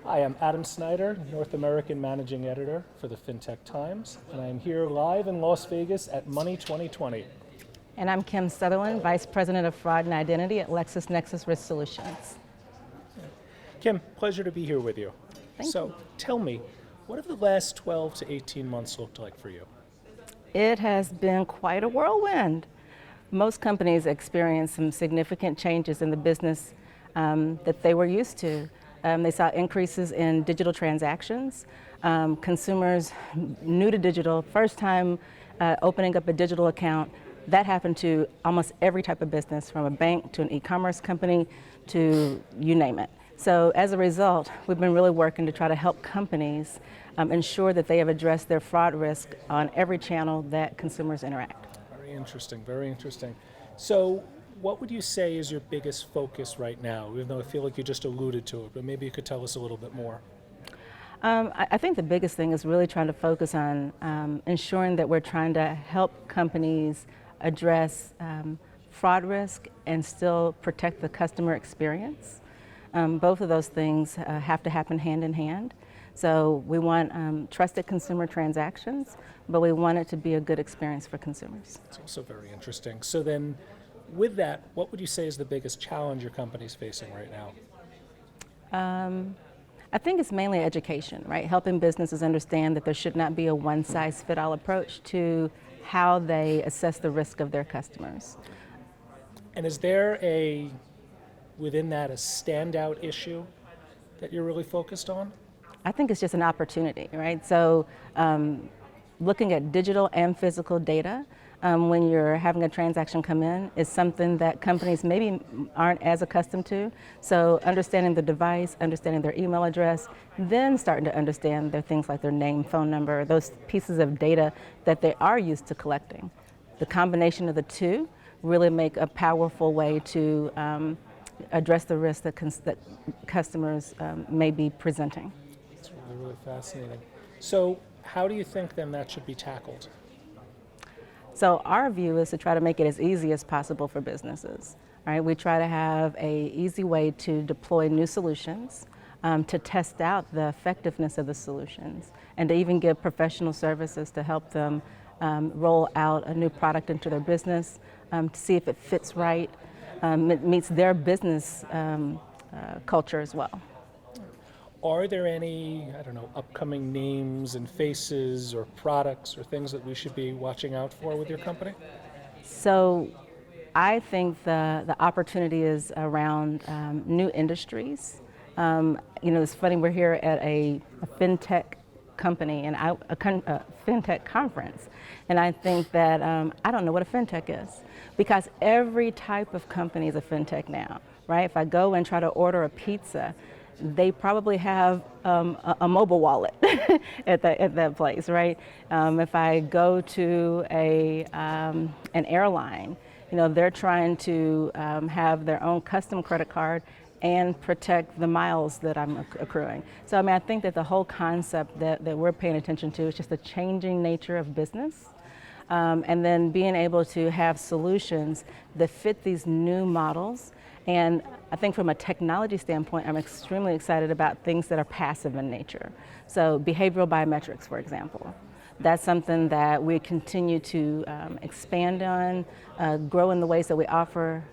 Hi, I'm Adam Snyder, North American Managing Editor for the FinTech Times, and I'm here live in Las Vegas at Money 2020. And I'm Kim Sutherland, Vice President of Fraud and Identity at Lexis Nexis Risk Solutions. Kim, pleasure to be here with you. Thank you. Tell me, what have the last 12 to 18 months looked like for you? It has been quite a whirlwind. Most companies experience some significant changes in the business that they were used to. They saw increases in digital transactions. Consumers new to digital, first time opening up a digital account, that happened to almost every type of business, from a bank to an e-commerce company to you name it. So as a result, we've been really working to try to help companies ensure that they have addressed their fraud risk on every channel that consumers interact. Very interesting, very interesting. So what would you say is your biggest focus right now, even though I feel like you just alluded to it, but maybe you could tell us a little bit more? I think the biggest thing is really trying to focus on ensuring that we're trying to help companies address fraud risk and still protect the customer experience. Both of those things have to happen hand in hand. So we want trusted consumer transactions, but we want it to be a good experience for consumers. It's also very interesting. So then, with that, what would you say is the biggest challenge your company's facing right now? I think it's mainly education, right? Helping businesses understand that there should not be a one-size-fits-all approach to how they assess the risk of their customers. And is there within that, a standout issue that you're really focused on? I think it's just an opportunity, right? So looking at digital and physical data when you're having a transaction come in is something that companies maybe aren't as accustomed to. So understanding the device, understanding their email address, then starting to understand their things like their name, phone number, those pieces of data that they are used to collecting. The combination of the two really make a powerful way to address the risk that customers may be presenting. It's really, really fascinating. So how do you think then that should be tackled? So our view is to try to make it as easy as possible for businesses. Right? We try to have an easy way to deploy new solutions, to test out the effectiveness of the solutions, and to even give professional services to help them roll out a new product into their business, to see if it fits right, it meets their business culture as well. Are there any, upcoming names and faces or products or things that we should be watching out for with your company? So I think the opportunity is around new industries. It's funny, we're here at a FinTech company and a FinTech conference, and I think that I don't know what a FinTech is, because every type of company is a FinTech now, right? If I go and try to order a pizza, they probably have a mobile wallet at that place, right? If I go to an airline, they're trying to have their own custom credit card and protect the miles that I'm accruing. So I think that the whole concept that we're paying attention to is just the changing nature of business. And then being able to have solutions that fit these new models. And I think from a technology standpoint, I'm extremely excited about things that are passive in nature. So behavioral biometrics, for example. That's something that we continue to expand on, grow in the ways that we offer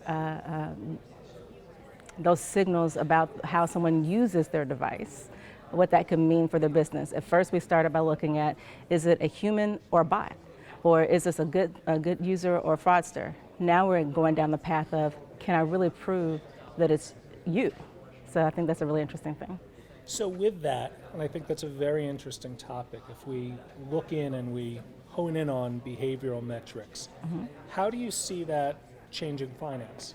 those signals about how someone uses their device, what that could mean for their business. At first we started by looking at, is it a human or a bot? Or is this a good user or a fraudster? Now we're going down the path of, can I really prove that it's you? So I think that's a really interesting thing. So with that, and I think that's a very interesting topic, if we look in and we hone in on behavioral metrics, how do you see that changing finance?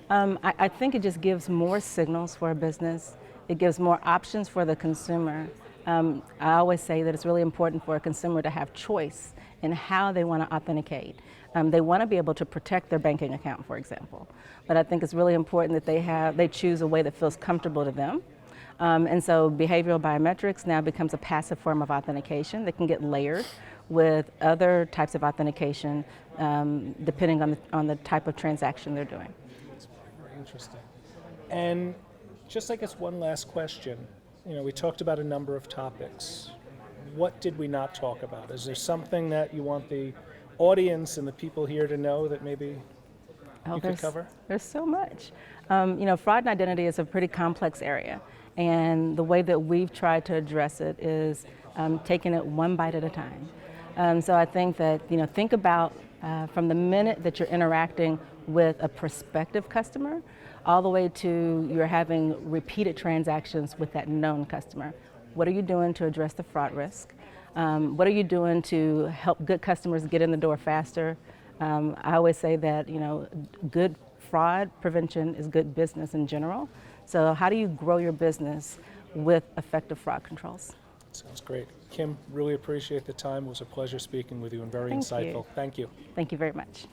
I think it just gives more signals for a business. It gives more options for the consumer. I always say that it's really important for a consumer to have choice in how they want to authenticate. They want to be able to protect their banking account, for example. But I think it's really important that they choose a way that feels comfortable to them. And so behavioral biometrics now becomes a passive form of authentication that can get layered with other types of authentication depending on the type of transaction they're doing. That's very interesting. And just, I guess, one last question. we talked about a number of topics. What did we not talk about? Is there something that you want the audience and the people here to know that maybe you could cover? There's so much. Fraud and identity is a pretty complex area, and the way that we've tried to address it is taking it one bite at a time. So I think that, think about from the minute that you're interacting with a prospective customer all the way to you're having repeated transactions with that known customer. What are you doing to address the fraud risk? What are you doing to help good customers get in the door faster? I always say that, good fraud prevention is good business in general. So how do you grow your business with effective fraud controls? Sounds great. Kim, really appreciate the time. It was a pleasure speaking with you and very insightful. Thank you. Thank you very much.